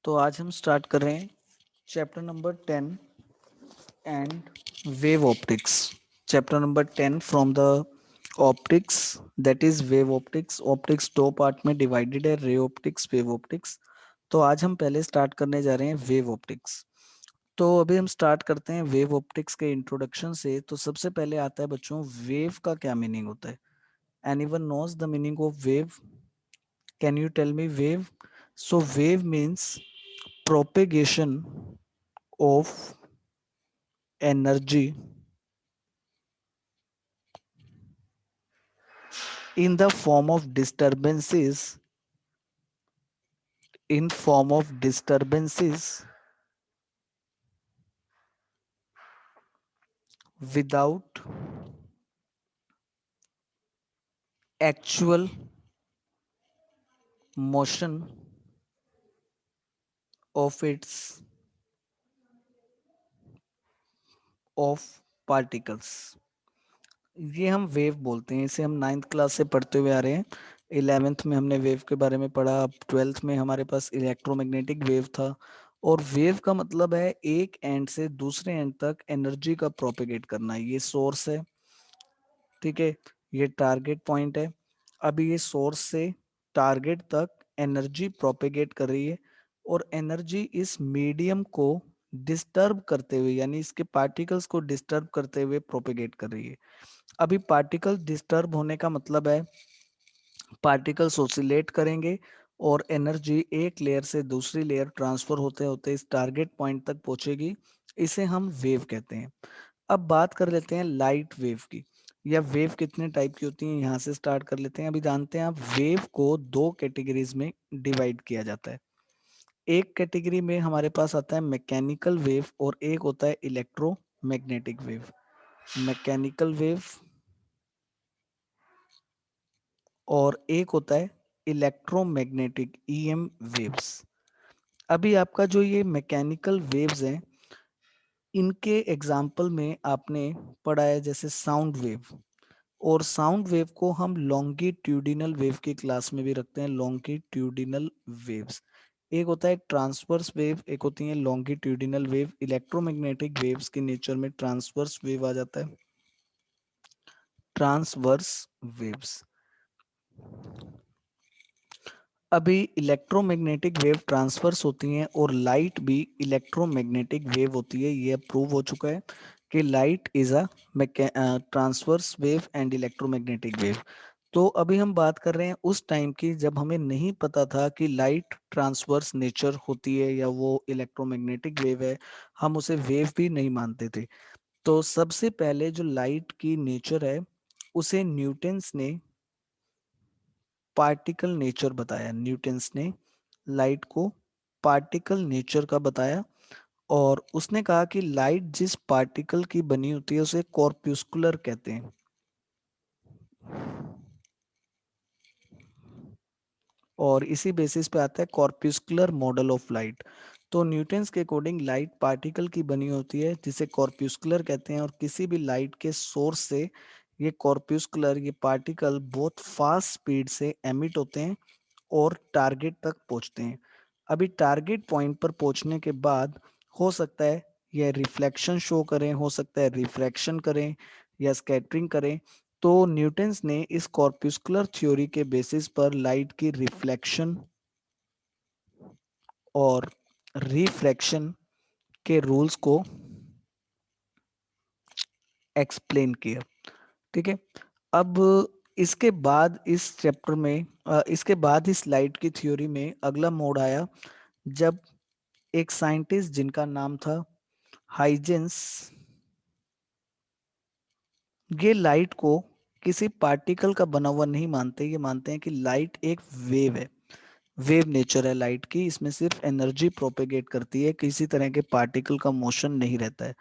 तो आज हम स्टार्ट कर रहे हैं chapter number 10 and wave optics. Chapter number 10 from the optics, that is wave optics. Optics दो पार्ट में डिवाइडेड है, रे ऑप्टिक्स, वेव ऑप्टिक्स। तो आज हम पहले स्टार्ट करने जा रहे हैं वेव ऑप्टिक्स। तो अभी हम स्टार्ट करते हैं वेव ऑप्टिक्स के इंट्रोडक्शन से। तो सबसे पहले आता है बच्चों, वेव का क्या मीनिंग होता है? Anyone knows the meaning of wave? Can you tell me wave? So wave means propagation of energy in the form of disturbances, in form of disturbances without actual motion of its of particles। ये हम wave बोलते हैं, इसे हम ninth class से पढ़ते हुए आ रहे हैं। 11th में हमने वेव के बारे में पढ़ा, अब 12th में हमारे पास इलेक्ट्रोमैग्नेटिक वेव था। और वेव का मतलब है एक एंड से दूसरे एंड तक एनर्जी का प्रोपेगेट करना। ये सोर्स है, ठीक है, ये टारगेट पॉइंट है। अभी ये सोर्स से टारगेट तक एनर्जी प्रोपेगेट कर रही है और एनर्जी इस मीडियम को डिस्टर्ब करते हुए, यानी इसके पार्टिकल्स को डिस्टर्ब करते हुए प्रोपेगेट कर रही है। अभी पार्टिकल डिस्टर्ब होने का मतलब है पार्टिकल्स ऑसिलेट करेंगे और एनर्जी एक लेयर से दूसरी लेयर ट्रांसफर होते होते इस टारगेट पॉइंट तक पहुंचेगी। इसे हम वेव कहते हैं। अब बात कर लेते हैं लाइट वेव की, या वेव कितने टाइप की होती हैं, यहाँ से स्टार्ट कर लेते हैं। अभी जानते हैं आप, वेव को दो कैटेगरीज में डिवाइड किया जाता है। एक कैटेगरी में हमारे पास आता है मैकेनिकल वेव और एक होता है इलेक्ट्रोमैग्नेटिक वेव। मैकेनिकल वेव और एक होता है इलेक्ट्रोमैग्नेटिक ईएम वेव्स। अभी आपका जो ये मैकेनिकल वेव्स हैं, इनके एग्जाम्पल में आपने पढ़ा है जैसे साउंड वेव। और साउंड वेव को हम लॉन्गिट्यूडिनल वेव की क्लास में भी रखते हैं, लॉन्गिट्यूडिनल वेव्स। एक होता है ट्रांसवर्स वेव, एक होती है लॉन्गिट्यूडिनल वेव। इलेक्ट्रोमैग्नेटिक वेव्स के नेचर में ट्रांसवर्स वेव आ जाता है, ट्रांसवर्स वेव्स। अभी इलेक्ट्रोमैग्नेटिक वेव ट्रांसफर्स होती हैं और लाइट भी इलेक्ट्रोमैग्नेटिक वेव होती है। ये प्रूव हो चुका है कि light is a transverse wave and electromagnetic wave. तो अभी हम बात कर रहे हैं उस टाइम की जब हमें नहीं पता था कि लाइट ट्रांसवर्स नेचर होती है या वो इलेक्ट्रोमैग्नेटिक वेव है, हम उसे वेव भी नहीं मानते थे। तो सबसे पहले जो लाइट की नेचर है उसे न्यूटन्स ने पार्टिकल नेचर बताया। न्यूटन्स ने लाइट को पार्टिकल नेचर का बताया और उसने कहा कि लाइट जिस पार्टिकल की बनी होती है उसे कॉर्प्यूस्कुलर कहते हैं। और इसी बेसिस पे आता है कॉर्प्यूस्कुलर मॉडल ऑफ लाइट। तो न्यूटन्स के अकॉर्डिंग लाइट पार्टिकल की बनी होती है जिसे कॉर्प्यूस्कुलर कहते हैं, और किसी भी लाइट के सोर्स से ये कॉर्प्यूस्कुलर, ये पार्टिकल बहुत फास्ट स्पीड से एमिट होते हैं और टारगेट तक पहुंचते हैं। अभी टारगेट पॉइंट पर पहुंचने के बाद हो सकता है यह रिफ्लेक्शन शो करें, हो सकता है रिफ्रैक्शन करें या स्कैटरिंग करें। तो न्यूटन्स ने इस कॉर्प्यूस्कुलर थ्योरी के बेसिस पर लाइट की रिफ्लेक्शन और रिफ्रैक्शन के रूल्स को एक्सप्लेन किया, ठीक है। अब इसके बाद इस चैप्टर में इसके बाद इस लाइट की थ्योरी में अगला मोड आया जब एक साइंटिस्ट जिनका नाम था हाइजेंस, ये लाइट को किसी पार्टिकल का बना हुआ नहीं मानते। ये मानते हैं कि लाइट एक वेव है, वेव नेचर है लाइट की, इसमें सिर्फ एनर्जी प्रोपेगेट करती है, किसी तरह के पार्टिकल का मोशन नहीं रहता है।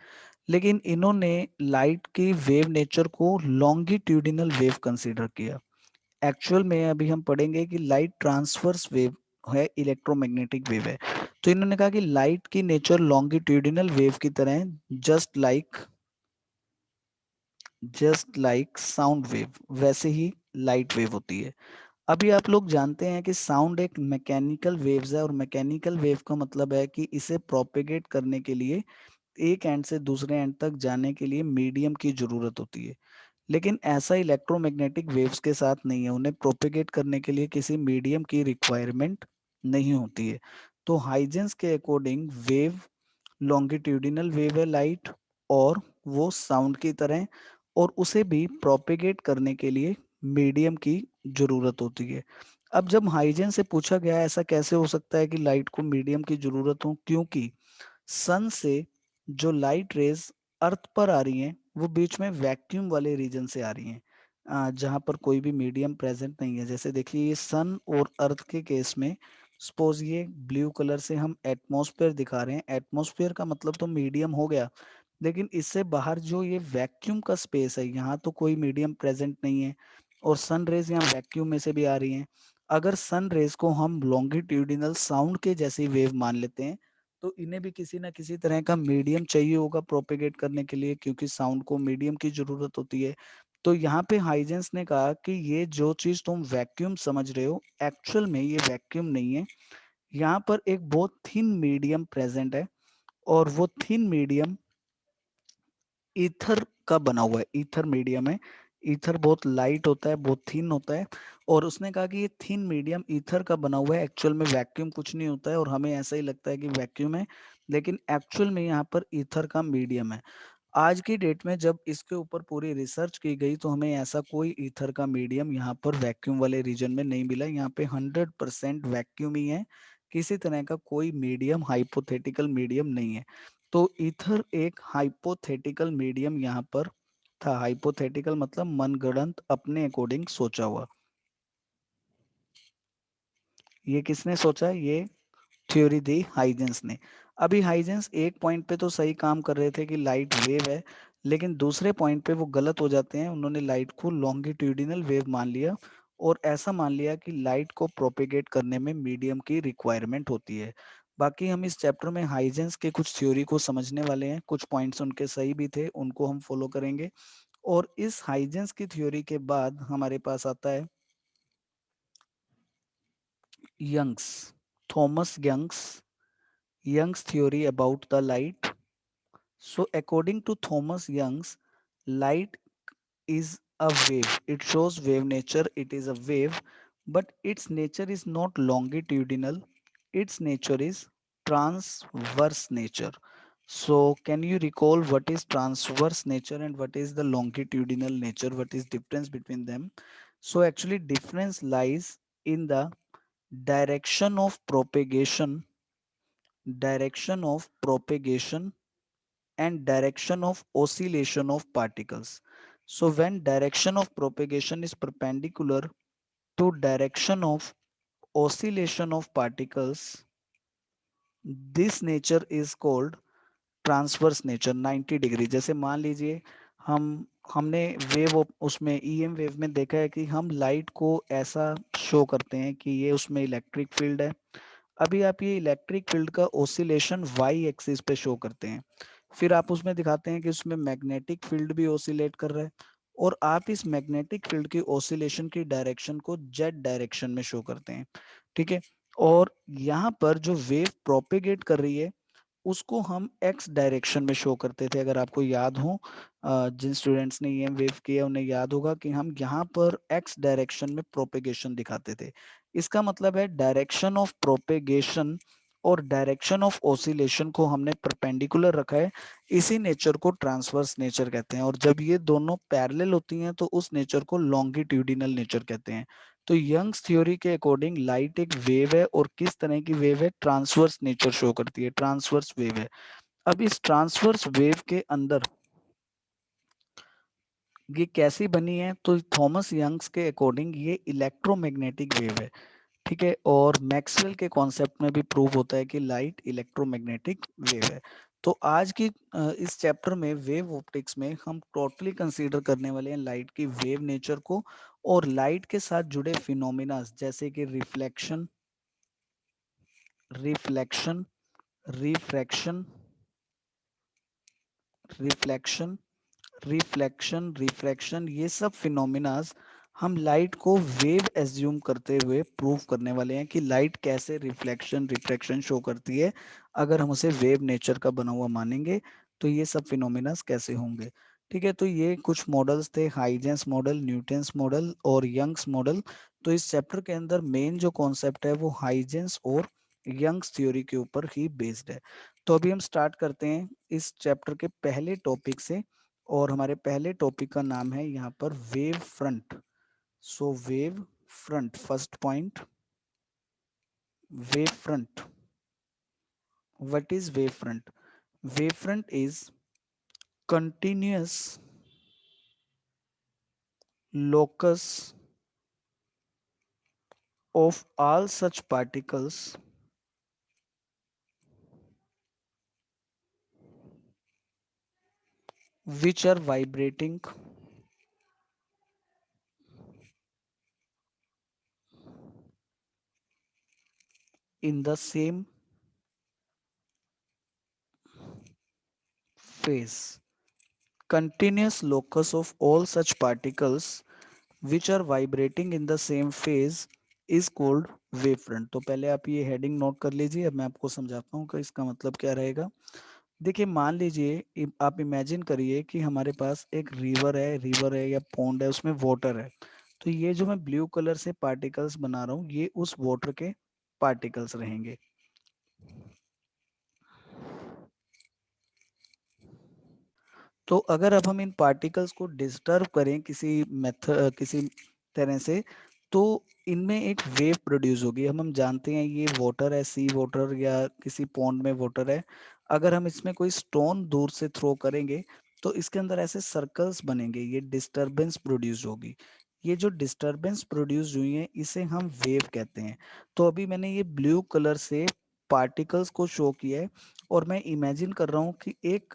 लेकिन इन्होंने लाइट की वेव नेचर को लॉन्गिट्यूडिनल वेव कंसीडर किया। एक्चुअल में अभी हम पढ़ेंगे कि लाइट ट्रांसवर्स वेव है, इलेक्ट्रोमैग्नेटिक वेव है। तो इन्होंने कहा कि लाइट की नेचर लॉन्गिट्यूडिनल वेव की तरह है, जस्ट लाइक साउंड वेव, वैसे ही लाइट वेव होती है। अभी आप लोग जानते हैं कि साउंड एक मैकेनिकल वेव्स है, और मैकेनिकल वेव का मतलब है कि इसे प्रोपेगेट करने के लिए एक एंड से दूसरे एंड तक जाने के लिए मीडियम की जरूरत होती है। लेकिन ऐसा इलेक्ट्रोमैग्नेटिक वेव्स के साथ नहीं है, उन्हें प्रोपेगेट करने के लिए किसी मीडियम की रिक्वायरमेंट नहीं होती है। तो हाइजेंस के अकॉर्डिंग वेव लॉन्गिट्यूडिनल वेव है लाइट, और वो साउंड की तरह, और उसे भी प्रोपेगेट करने के लिए मीडियम की जरूरत होती है। अब जब हाइजेन से पूछा गया ऐसा कैसे हो सकता है कि लाइट को मीडियम की जरूरत हो, क्योंकि सन से जो लाइट रेज अर्थ पर आ रही हैं वो बीच में वैक्यूम वाले रीजन से आ रही हैं, जहाँ पर कोई भी मीडियम प्रेजेंट नहीं है। जैसे देखिए ये सन और अर्थ के केस में सपोज ये ब्लू कलर से हम एटमॉस्फेयर दिखा रहे हैं, एटमॉस्फेयर का मतलब तो मीडियम हो गया, लेकिन इससे बाहर जो ये वैक्यूम का स्पेस है यहाँ तो कोई मीडियम प्रेजेंट नहीं है, और सन रेज यहाँ वैक्यूम में से भी आ रही हैं। अगर सन रेज को हम लॉन्गिट्यूडिनल साउंड के जैसी वेव मान लेते हैं, तो इन्हें भी किसी ना किसी तरह का मीडियम चाहिए होगा प्रोपेगेट करने के लिए, क्योंकि साउंड को मीडियम की जरूरत होती है। तो यहाँ पे हाइजेंस ने कहा कि ये जो चीज तुम वैक्यूम समझ रहे हो, एक्चुअल में ये वैक्यूम नहीं है, यहाँ पर एक बहुत थिन मीडियम प्रेजेंट है, और वो थिन मीडियम ईथर का बना हुआ है, ईथर मीडियम है। ईथर बहुत लाइट होता है, बहुत थिन होता है, और उसने कहा कि ये थिन मीडियम ईथर का बना हुआ है, एक्चुअल में वैक्यूम कुछ नहीं होता है, और हमें ऐसा ही लगता है कि वैक्यूम है, लेकिन एक्चुअल में यहाँ पर ईथर का मीडियम है। आज की डेट में जब इसके ऊपर पूरी रिसर्च की गई तो हमें ऐसा कोई ईथर का मीडियम यहाँ पर वैक्यूम वाले रीजन में नहीं मिला। यहाँ पे 100% वैक्यूम ही है, किसी तरह का कोई मीडियम हाइपोथेटिकल मीडियम नहीं है। तो ईथर एक हाइपोथेटिकल मीडियम यहाँ पर था। हाइपोथेटिकल मतलब मनगढ़ंत, अपने अकॉर्डिंग सोचा हुआ। ये किसने सोचा? ये थ्योरी दी हाइजेंस ने। अभी हाइजेंस एक पॉइंट पे तो सही काम कर रहे थे कि लाइट वेव है, लेकिन दूसरे पॉइंट पे वो गलत हो जाते हैं। उन्होंने लाइट को लॉन्गिट्यूडिनल वेव मान लिया, और ऐसा मान लिया कि लाइट को प्रोपेगेट करने में मीडियम की रिक्वायरमेंट होती है। बाकी हम इस चैप्टर में हाइजेंस के कुछ थ्योरी को समझने वाले हैं, कुछ पॉइंट्स उनके सही भी थे, उनको हम फॉलो करेंगे। और इस हाइजेंस की थ्योरी के बाद हमारे पास आता है Young's, Thomas Young's theory about the light. So according to Thomas Young's, light is a wave. It shows wave nature. It is a wave, but its nature is not longitudinal. Its nature is transverse nature. So can you recall what is transverse nature and what is the longitudinal nature? What is difference between them? So actually difference lies in the direction of propagation, direction of propagation and direction of oscillation of particles. So when direction of propagation is perpendicular to direction of oscillation of particles, this nature is called transverse nature 90 degree. जैसे मान लीजिए हम हमने wave उसमें EM wave में देखा है कि हम लाइट को ऐसा शो करते हैं कि ये उसमें इलेक्ट्रिक फील्ड है। अभी आप ये इलेक्ट्रिक फील्ड का ओसिलेशन वाई एक्सिस पे शो करते हैं, फिर आप उसमें दिखाते हैं कि उसमें मैग्नेटिक फील्ड भी ओसिलेट कर रहा है, और आप इस मैग्नेटिक फील्ड की ओसिलेशन की डायरेक्शन को जेड डायरेक्शन में शो करते हैं। ठीक है, और यहाँ पर जो वेव प्रोपेगेट कर रही है उसको हम एक्स डायरेक्शन में शो करते थे। अगर आपको याद हो, जिन स्टूडेंट्स ने ईएम वेव किया उन्हें याद होगा कि हम यहाँ पर एक्स डायरेक्शन में प्रोपेगेशन दिखाते थे। इसका मतलब है डायरेक्शन ऑफ प्रोपेगेशन और डायरेक्शन ऑफ ओसिलेशन को हमने परपेंडिकुलर रखा है, इसी नेचर को ट्रांसवर्स नेचर कहते हैं। और जब ये दोनों पैरेलल होती हैं तो उस नेचर को लॉन्गिट्यूडिनल नेचर कहते हैं। तो यंग्स थ्योरी के अकॉर्डिंग लाइट एक वेव है, और किस तरह की वेव है? ट्रांसवर्स नेचर शो करती है, ट्रांसवर्स वेव है। अब इस ट्रांसवर्स वेव के अंदर ये कैसी बनी है? तो थॉमस यंग्स के अकॉर्डिंग ये इलेक्ट्रोमैग्नेटिक वेव है। ठीक है, और मैक्सवेल के कॉन्सेप्ट में भी प्रूव होता है कि लाइट इलेक्ट्रोमैग्नेटिक वेव है। तो आज की इस चैप्टर में वेव ऑप्टिक्स में हम टोटली कंसीडर करने वाले हैं लाइट की वेव नेचर को, और लाइट के साथ जुड़े फिनोमिना जैसे कि reflection, reflection, refraction, reflection, reflection, refraction, ये सब फिनोमिनाज हम लाइट को वेव एज्यूम करते हुए प्रूव करने वाले हैं कि लाइट कैसे रिफ्लेक्शन रिफ्रैक्शन शो करती है। अगर हम उसे वेव नेचर का बना हुआ मानेंगे तो ये सब फिनोमिनास कैसे होंगे। ठीक है, तो ये कुछ मॉडल्स थे, हाइजेंस मॉडल, न्यूटन्स मॉडल और यंग्स मॉडल। तो इस चैप्टर के अंदर मेन जो कॉन्सेप्ट है वो हाइजेंस और यंग्स थ्योरी के ऊपर ही बेस्ड है। तो अभी हम स्टार्ट करते हैं इस चैप्टर के पहले टॉपिक से, और हमारे पहले टॉपिक का नाम है यहाँ पर wave front. So wave front, first point, wave front. What is wave front? Wave front is continuous locus of all such particles which are vibrating in the same phase. Continuous locus of all such particles which are vibrating in the same phase is called wave front। तो पहले आप ये heading note कर लीजिए, अब मैं आपको समझाता हूँ कि इसका मतलब क्या रहेगा। देखिए मान लीजिए आप इमेजिन करिए कि हमारे पास एक रिवर है या पॉन्ड है, उसमें वाटर है। तो ये जो मैं ब्लू कलर से पार्टिकल्स बना रहा हूँ ये उस वाटर के पार्टिकल्स रहेंगे। तो अगर अब हम इन पार्टिकल्स को डिस्टर्ब करें किसी मेथड किसी तरह से, तो इनमें एक वेव प्रोड्यूस होगी। हम जानते हैं ये वाटर है, सी वाटर या किसी पॉन्ड में वाटर है। अगर हम इसमें कोई स्टोन दूर से थ्रो करेंगे तो इसके अंदर ऐसे सर्कल्स बनेंगे, ये डिस्टरबेंस प्रोड्यूस होगी। ये जो डिस्टरबेंस प्रोड्यूस हुई है इसे हम वेव कहते हैं। तो अभी मैंने ये ब्लू कलर से पार्टिकल्स को शो किया है, और मैं इमेजिन कर रहा हूँ कि एक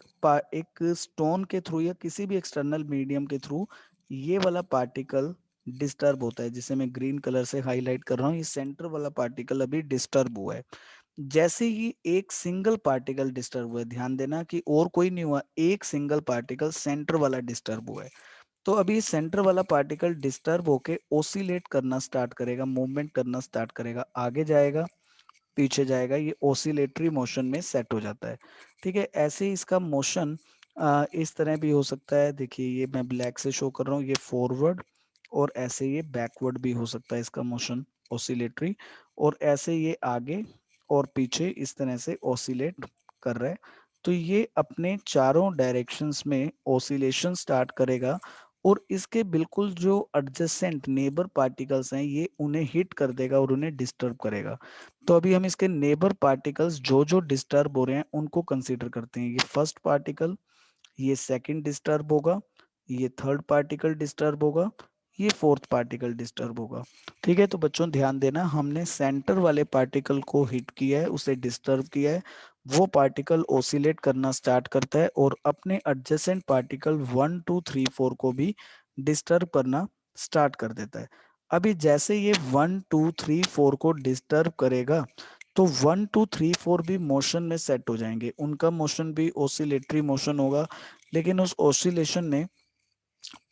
स्टोन के थ्रू या किसी भी एक्सटर्नल मीडियम के थ्रू ये वाला पार्टिकल डिस्टर्ब होता है, जिसे मैं ग्रीन कलर से हाईलाइट कर रहा हूँ। ये सेंटर वाला पार्टिकल अभी डिस्टर्ब हुआ है। जैसे ही एक सिंगल पार्टिकल डिस्टर्ब हुआ है, ध्यान देना कि और कोई नहीं हुआ, एक सिंगल पार्टिकल सेंटर वाला डिस्टर्ब हुआ है। तो अभी सेंटर वाला पार्टिकल डिस्टर्ब होके ओसिलेट करना स्टार्ट करेगा, मूवमेंट करना स्टार्ट करेगा, आगे जाएगा पीछे जाएगा, ये ओसिलेटरी मोशन में सेट हो जाता है। ठीक है, ऐसे ही इसका मोशन इस तरह भी हो सकता है। देखिए ये मैं ब्लैक से शो कर रहा हूँ, ये फॉरवर्ड, और ऐसे ये बैकवर्ड भी हो सकता है इसका मोशन ओसिलेटरी, और ऐसे ये आगे और पीछे इस तरह से ओसिलेट कर रहा है। तो ये अपने चारों डायरेक्शंस में ओसिलेशन स्टार्ट करेगा, और इसके बिल्कुल जो एडजेसेंट नेबर पार्टिकल्स हैं ये उन्हें हिट कर देगा और उन्हें डिस्टर्ब करेगा। तो अभी हम इसके नेबर पार्टिकल्स जो जो डिस्टर्ब हो रहे हैं उनको कंसीडर करते हैं। ये फर्स्ट पार्टिकल, ये सेकंड डिस्टर्ब होगा, ये थर्ड पार्टिकल डिस्टर्ब होगा, ये फोर्थ पार्टिकल डिस्टर्ब होगा। ठीक है, तो बच्चों ध्यान देना, हमने सेंटर वाले पार्टिकल को हिट किया है, उसे डिस्टर्ब किया है। वो पार्टिकल ओसिलेट करना स्टार्ट करता है और अपने एडजेसेंट पार्टिकल 1 2 3 4 को भी डिस्टर्ब करना स्टार्ट कर देता है। अभी जैसे ये 1 2 3 4 को डिस्टर्ब करेगा तो 1 2 3 4 भी मोशन में सेट हो जाएंगे, उनका मोशन भी ओसिलेटरी मोशन होगा। लेकिन उस ओसिलेशन में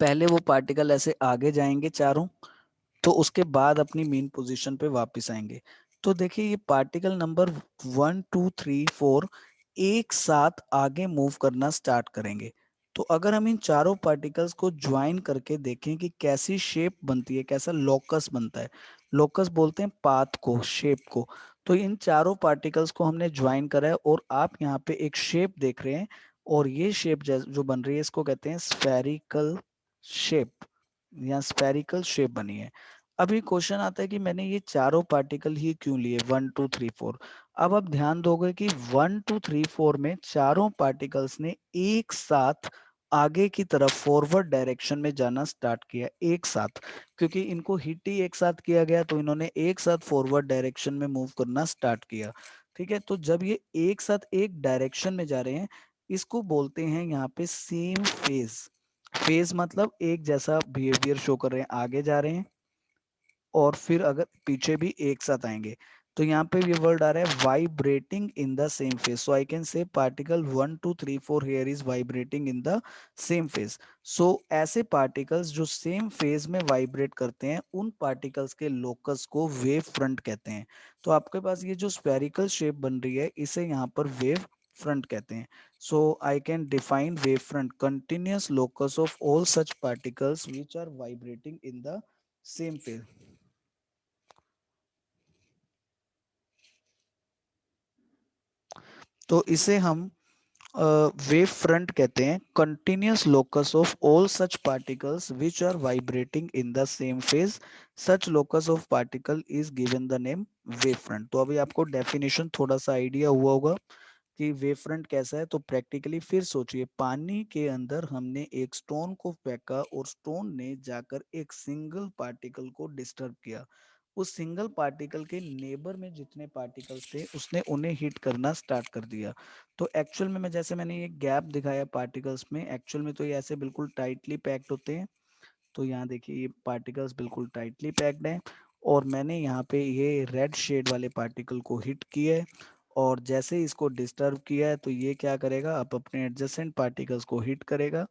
पहले वो पार्टिकल ऐसे आगे जाएंगे चारों, तो उसके बाद अपनी मेन पोजीशन पे वापस आएंगे। तो देखिए ये पार्टिकल नंबर 1 2 3 4 एक साथ आगे मूव करना स्टार्ट करेंगे। तो अगर हम इन चारों पार्टिकल्स को ज्वाइन करके देखें कि कैसी शेप बनती है, कैसा लोकस बनता है। लोकस बोलते हैं पाथ को, शेप को। तो इन चारों पार्टिकल्स को हमने ज्वाइन करा है और आप यहाँ पे एक शेप देख रहे हैं, और ये शेप जो बन रही है इसको कहते हैं स्फेरिकल शेप, या स्फेरिकल शेप बनी है। अभी क्वेश्चन आता है कि मैंने ये चारों पार्टिकल ही क्यों लिए 1 2 3 4। अब आप ध्यान दोगे कि 1 2 3 4 में चारों पार्टिकल्स ने एक साथ आगे की तरफ फॉरवर्ड डायरेक्शन में जाना स्टार्ट किया एक साथ, क्योंकि इनको हिट ही एक साथ किया गया तो इन्होंने एक साथ फॉरवर्ड डायरेक्शन में मूव करना स्टार्ट किया। ठीक है, तो जब ये एक साथ एक डायरेक्शन में जा रहे हैं इसको बोलते हैं यहाँ पे सेम फेज। फेज मतलब एक जैसा बिहेवियर शो कर रहे हैं, आगे जा रहे हैं और फिर अगर पीछे भी एक साथ आएंगे। तो यहाँ पे ये वर्ड आ रहा है vibrating in the same phase, so I can say particle 1 2 3 4 here is vibrating in the same phase. So ऐसे पार्टिकल्स जो सेम फेज में वाइब्रेट करते हैं, उन पार्टिकल्स के लोकस को वेव फ्रंट कहते हैं। तो आपके पास ये जो स्फेरिकल शेप बन रही है, इसे यहाँ पर वेव फ्रंट कहते हैं। So I can define wave front continuous locus of all such particles which are vibrating in the same phase. तो इसे हम वेव फ्रंट कहते हैं continuous locus of all such particles which are vibrating in the same phase. Such locus of particle is given the name wave front. तो अभी आपको definition थोड़ा सा आइडिया हुआ होगा कि वेव फ्रंट कैसा है। तो प्रैक्टिकली फिर सोचिए, पानी के अंदर हमने एक स्टोन को फेंका और स्टोन ने जाकर एक सिंगल पार्टिकल को डिस्टर्ब किया। उस सिंगल पार्टिकल के नेबर में जितने पार्टिकल्स थे, उसने उन्हें हिट करना स्टार्ट कर दिया। तो एक्चुअल में मैं जैसे मैंने ये गैप दिखाया पार्टिकल्स में, एक्चुअल में तो ये ऐसे बिल्कुल टाइटली पैक्ड होते हैं। तो यहाँ देखिए ये पार्टिकल्स बिल्कुल टाइटली पैक्ड हैं, और मैंने यहाँ पे ये रेड शेड वाले पार्टिकल को हिट किया है, और जैसे ही इसको डिस्टर्ब किया है तो ये क्या करेगा, अब अपने एडजेसेंट पार्टिकल्स को हिट करेगा।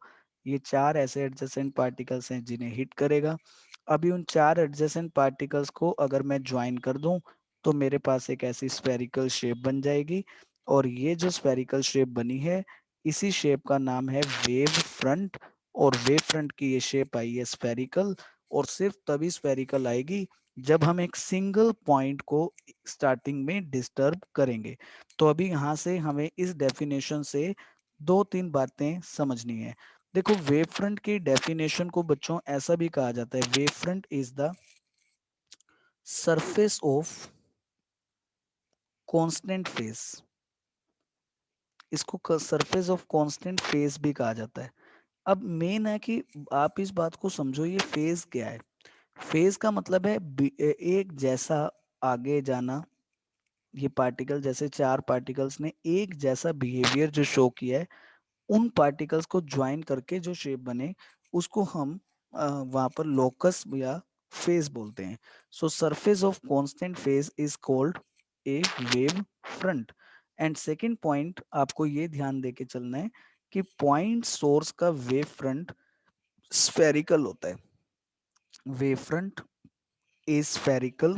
ये चार ऐसे एडजेसेंट पार्टिकल्स हैं जिन्हें हिट करेगा। अभी उन चार एडजेसेंट पार्टिकल्स को अगर मैं ज्वाइन कर दूं, तो मेरे पास एक ऐसी स्फेरिकल शेप बन जाएगी। और ये जो स्फेरिकल शेप बनी है, इसी शेप का नाम है वेव फ्रंट। और वेव फ्रंट की ये शेप आई है स्फेरिकल, और सिर्फ तभी स्फेरिकल आएगी जब हम एक सिंगल पॉइंट को स्टार्टिंग में डिस्टर्ब करेंगे। तो अभी यहाँ से हमें इस डेफिनेशन से दो तीन बातें समझनी है। देखो, वेव फ्रंट की डेफिनेशन को बच्चों ऐसा भी कहा जाता है, wave front is the surface of constant face. इसको सरफेस ऑफ कांस्टेंट फेस भी कहा जाता है। अब मेन है कि आप इस बात को समझो, ये फेज क्या है। फेज का मतलब है एक जैसा आगे जाना। ये पार्टिकल, जैसे चार पार्टिकल्स ने एक जैसा बिहेवियर जो शो किया है, उन पार्टिकल्स को ज्वाइन करके जो शेप बने, उसको हम वहां पर लोकस या फेज बोलते हैं। सो surface of constant phase is called a wave front. And second point आपको ये ध्यान देके चलना है कि पॉइंट सोर्स का वेव फ्रंट स्फेरिकल होता है। Wave front is spherical,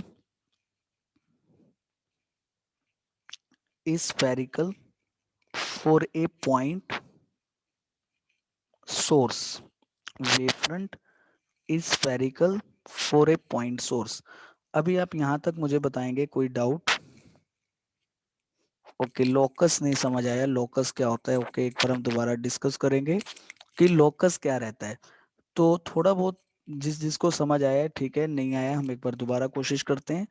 is spherical for a point source. Wavefront is spherical for a point source. अभी आप यहां तक मुझे बताएंगे कोई डाउट? ओके, लोकस नहीं समझ आया, लोकस क्या होता है? ओके, एक बार हम दोबारा डिस्कस करेंगे कि लोकस क्या रहता है। तो थोड़ा बहुत जिसको समझ आया है ठीक है, नहीं आया हम एक बार दोबारा कोशिश करते हैं।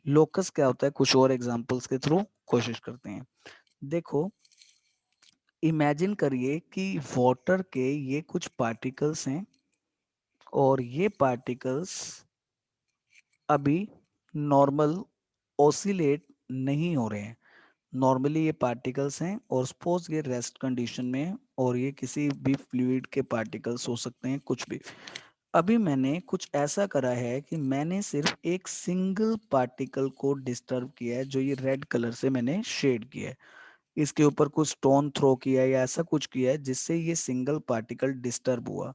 लोकस क्या होता है, कुछ और एग्जांपल्स के थ्रू कोशिश करते हैं। देखो, इमेजिन करिए कि वाटर के ये कुछ पार्टिकल्स हैं, और ये पार्टिकल्स अभी नॉर्मल ओसिलेट नहीं हो रहे हैं। नॉर्मली ये पार्टिकल्स हैं, और सपोज ये रेस्ट कंडीशन में है, और ये किसी भी फ्लूइड के पार्टिकल्स हो सकते हैं, कुछ भी। अभी मैंने कुछ ऐसा करा है कि मैंने सिर्फ एक सिंगल पार्टिकल को डिस्टर्ब किया है, जो ये रेड कलर से मैंने शेड किया है। इसके ऊपर कुछ स्टोन थ्रो किया है या ऐसा कुछ किया है जिससे ये सिंगल पार्टिकल डिस्टर्ब हुआ।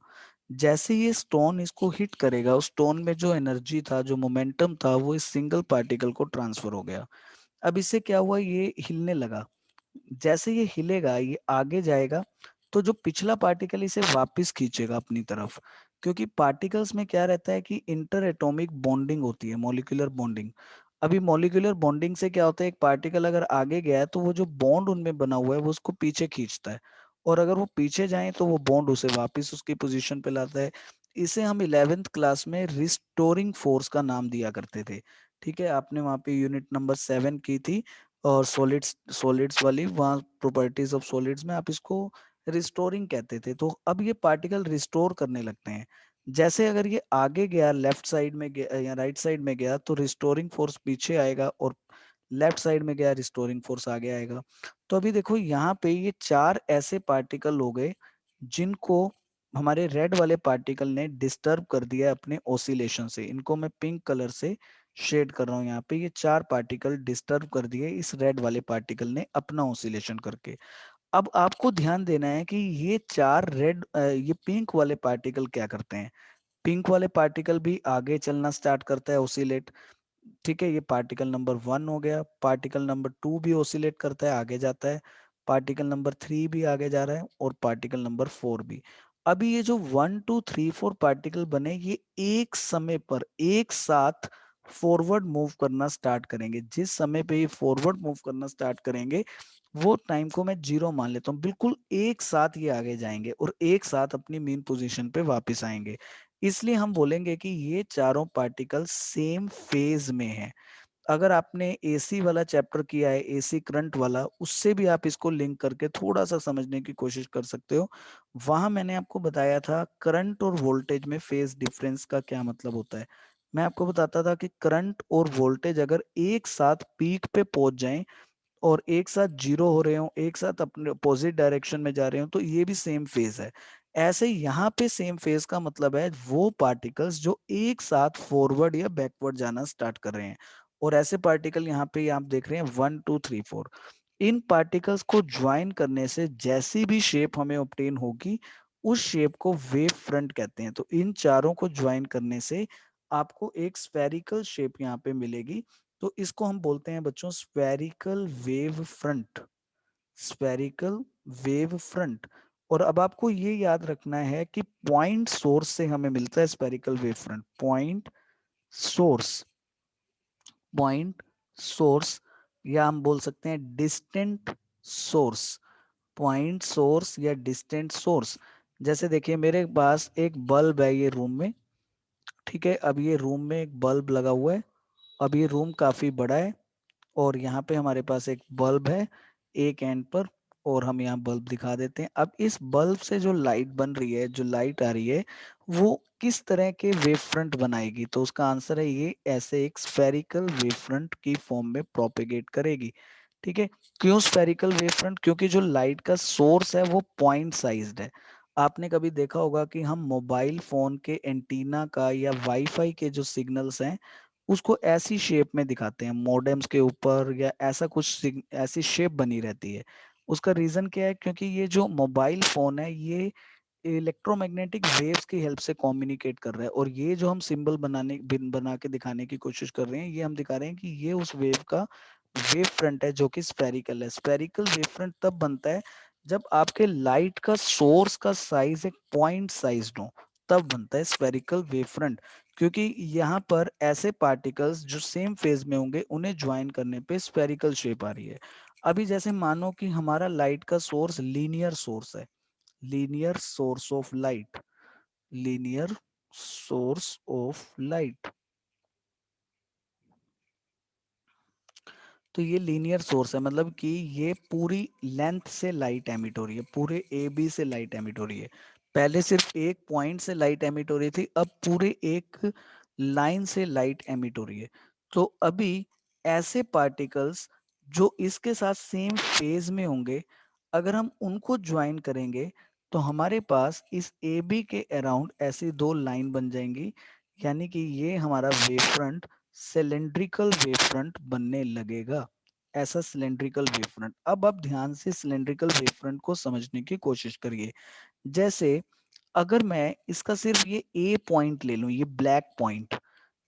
जैसे ये स्टोन इसको हिट करेगा, उस स्टोन में जो एनर्जी था, जो मोमेंटम था, वो इस सिंगल पार्टिकल को ट्रांसफर हो गया। अब इससे क्या हुआ, ये हिलने लगा। जैसे ये हिलेगा, ये आगे जाएगा, तो जो पिछला पार्टिकल इसे वापस खींचेगा अपनी तरफ। क्योंकि पार्टिकल्स में क्या रहता है कि इंटर एटॉमिक बॉन्डिंग होती है, मॉलिक्यूलर बॉन्डिंग। अभी मॉलिक्यूलर बॉन्डिंग से क्या होता है, एक पार्टिकल अगर आगे गया है तो वो जो बॉन्ड उनमें बना हुआ है वो उसको पीछे खींचता है, और अगर वो पीछे जाए तो वो बॉन्ड उसे वापस उसकी पोजीशन पे लाता है। इसे हम 11th क्लास में रिस्टोरिंग फोर्स का नाम दिया करते थे। ठीक है, आपने वहां पे यूनिट नंबर 7 की थी, और सॉलिड्स वाली, वहाँ प्रॉपर्टीज ऑफ सॉलिड्स में आप इसको रिस्टोरिंग कहते थे। तो अब ये पार्टिकल रिस्टोर करने लगते हैं। जैसे अगर ये आगे गया, लेफ्ट साइड में गया या राइट साइड में गया, तो रिस्टोरिंग फोर्स पीछे आएगा, और लेफ्ट साइड में गया, रिस्टोरिंग फोर्स आगे आएगा। तो अभी देखो, यहाँ पे ये चार ऐसे पार्टिकल हो गए जिनको हमारे रेड वाले पार्टिकल ने डिस्टर्ब कर दिया अपने ओसिलेशन से। इनको मैं पिंक कलर से शेड कर रहा हूँ यहाँ पे, ये 4 पार्टिकल डिस्टर्ब कर दिए इस रेड वाले पार्टिकल ने अपना ऑसिलेशन करके। अब आपको ध्यान देना है कि ये 4 ये पिंक वाले पार्टिकल क्या करते हैं। पिंक वाले पार्टिकल भी आगे चलना स्टार्ट करता है ऑसिलेट। ठीक है, ये पार्टिकल नंबर 1 हो गया। पार्टिकल नंबर 2 भी ऑसिलेट करता है, आगे जाता है। पार्टिकल नंबर 3 भी आगे जा रहा है, और पार्टिकल नंबर 4 भी। अभी ये जो 1 2 3 4 पार्टिकल बने, ये एक समय पर एक साथ फॉरवर्ड मूव करना स्टार्ट करेंगे। जिस समय पे ये फॉरवर्ड मूव करना स्टार्ट करेंगे, वो टाइम को मैं 0 मान लेता हूँ। बिल्कुल एक साथ ये आगे जाएंगे और एक साथ अपनी मेन पोजीशन पे वापस आएंगे। इसलिए हम बोलेंगे कि ये चारों पार्टिकल सेम फेज में है। अगर आपने एसी वाला चैप्टर किया है, एसी करंट वाला, उससे भी आप इसको लिंक करके थोड़ा सा समझने की कोशिश कर सकते हो। वहां मैंने आपको बताया था करंट और वोल्टेज में फेज डिफरेंस का क्या मतलब होता है। मैं आपको बताता था कि करंट और वोल्टेज अगर एक साथ पीक पे पहुंच जाएं और एक साथ जीरो हो रहे हो, एक साथ अपने अपोजिट डायरेक्शन में जा रहे हो, तो ये भी सेम फेज है। ऐसे यहाँ पे सेम फेज का मतलब है वो पार्टिकल्स जो एक साथ फॉरवर्ड या बैकवर्ड जाना स्टार्ट कर रहे हैं। और ऐसे पार्टिकल यहाँ पे आप देख रहे हैं 1 2 3 4। इन पार्टिकल्स को ज्वाइन करने से जैसी भी शेप हमें ऑब्टेन होगी, उस शेप को वेव फ्रंट कहते हैं। तो इन चारों को ज्वाइन करने से आपको एक स्फेरिकल शेप यहाँ पे मिलेगी। तो इसको हम बोलते हैं बच्चों spherical wave front. Spherical wave front. और अब आपको ये याद रखना है कि पॉइंट सोर्स से हमें मिलता है spherical wave front. Point source, point source, या हम बोल सकते हैं डिस्टेंट सोर्स। पॉइंट सोर्स या डिस्टेंट सोर्स। जैसे देखिए मेरे पास एक बल्ब है ये रूम में। ठीक है, अब ये रूम में एक बल्ब लगा हुआ है। अब ये रूम काफी बड़ा है, और यहाँ पे हमारे पास एक बल्ब है एक एंड पर, और हम यहाँ बल्ब दिखा देते हैं। अब इस बल्ब से जो लाइट बन रही है, जो लाइट आ रही है, वो किस तरह के वेव फ्रंट बनाएगी? तो उसका आंसर है ये ऐसे एक स्फेरिकल वेव फ्रंट की फॉर्म में प्रोपेगेट करेगी। ठीक है, क्यों स्फेरिकल वेव फ्रंट? क्योंकि जो लाइट का सोर्स है वो पॉइंट साइज्ड है। आपने कभी देखा होगा कि हम मोबाइल फोन के एंटीना का या वाईफाई के जो सिग्नल्स हैं, उसको ऐसी शेप में दिखाते हैं मॉडेम्स के ऊपर, या ऐसा कुछ ऐसी शेप बनी रहती है। उसका रीजन क्या है? क्योंकि ये जो मोबाइल फोन है, ये इलेक्ट्रोमैग्नेटिक वेव्स की हेल्प से कम्युनिकेट कर रहा है। और ये जो हम सिंबल बना के दिखाने की कोशिश कर रहे हैं, ये हम दिखा रहे हैं कि ये उस वेव का वेव फ्रंट है जो कि स्फेरिकल है। स्फेरिकल वेव फ्रंट तब बनता है जब आपके लाइट का सोर्स का साइज एक पॉइंट साइज हो, तब बनता है स्फेरिकल वेव फ्रंट। क्योंकि यहाँ पर ऐसे पार्टिकल्स जो सेम फेज में होंगे, उन्हें ज्वाइन करने पे स्फेरिकल शेप आ रही है। अभी जैसे मानो कि हमारा लाइट का सोर्स लीनियर सोर्स है, linear source of light, linear source of light. तो ये लीनियर सोर्स है, मतलब कि ये पूरी लेंथ से लाइट एमिट हो रही है, पूरे ए बी से लाइट एमिट हो रही है। पहले सिर्फ एक पॉइंट से लाइट एमिट हो रही थी, अब पूरे एक लाइन से लाइट एमिट हो रही है। तो अभी ऐसे पार्टिकल्स जो इसके साथ सेम फेज में होंगे, अगर हम उनको ज्वाइन करेंगे, तो हमारे पास इस ए बी के अराउंड ऐसी दो लाइन बन जाएंगी। यानी कि ये हमारा wave front cylindrical wave front बनने लगेगा। ऐसा सिलेंड्रिकल वेव फ्रंट। अब आप ध्यान से सिलेंड्रिकल वेव फ्रंट को समझने की कोशिश करिए। जैसे अगर मैं इसका सिर्फ ये ए पॉइंट ले लूं, ये ब्लैक पॉइंट,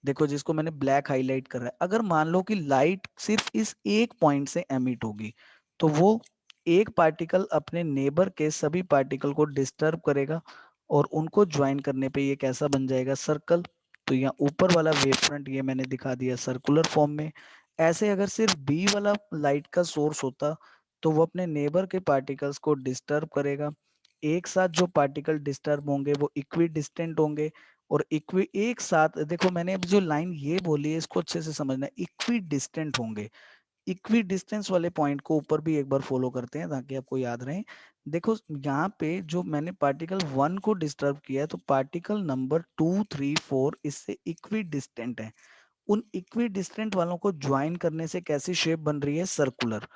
देखो जिसको मैंने ब्लैक हाईलाइट कर रहा है, अगर मान लो कि लाइट सिर्फ इस एक पॉइंट से एमिट होगी, तो वो एक पार्टिकल अपने नेबर के सभी पार्टिकल को डिस्टर्ब करेगा, और उनको ज्वाइन करने पे ये कैसा बन जाएगा? सर्कल। तो यहाँ ऊपर वाला वेव फ्रंट ये मैंने दिखा दिया सर्कुलर फॉर्म में। ऐसे अगर सिर्फ बी वाला लाइट का सोर्स होता, तो वो अपने नेबर के पार्टिकल्स को डिस्टर्ब करेगा। एक साथ जो पार्टिकल डिस्टर्ब होंगे वो इक्वी डिस्टेंट होंगे, और इक्वी एक साथ, देखो मैंने अब जो लाइन ये बोली है इसको अच्छे से समझना, इक्वी डिस्टेंट होंगे। इक्वी डिस्टेंस वाले पॉइंट को ऊपर भी एक बार फॉलो करते हैं ताकि आपको याद रहे। देखो यहाँ पे जो मैंने पार्टिकल 1 को डिस्टर्ब किया है, तो पार्टिकल नंबर 2 3 4 इससे इक्वी डिस्टेंट है। उन इक्वी डिस्टेंट वालों को ज्वाइन करने से कैसी शेप बन रही है? सर्कुलर।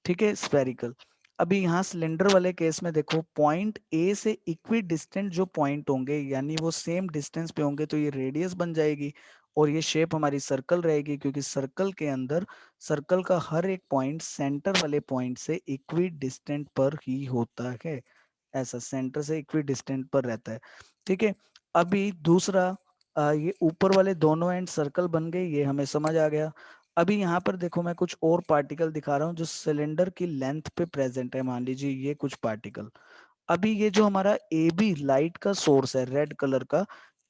ठीक है, स्फेरिकल। अभी यहाँ सिलेंडर वाले केस में देखो, पॉइंट ए से इक्वी डिस्टेंट जो पॉइंट होंगे, यानी वो सेम डिस्टेंस पे होंगे, तो ये रेडियस बन जाएगी। और ये शेप हमारी सर्कल रहेगी, क्योंकि सर्कल के अंदर सर्कल का हर एक पॉइंट सेंटर वाले पॉइंट से इक्वी डिस्टेंट पर ही होता है। ऐसा सेंटर से इक्वी डिस्टेंट पर रहता है। ठीक है, अभी दूसरा ये ऊपर वाले दोनों एंड सर्कल बन गए, ये हमें समझ आ गया। अभी यहाँ पर देखो मैं कुछ और पार्टिकल दिखा रहा हूँ जो सिलेंडर की लेंथ पे प्रेजेंट है। मान लीजिए ये कुछ पार्टिकल, अभी ये जो हमारा ए बी लाइट का सोर्स है रेड कलर का,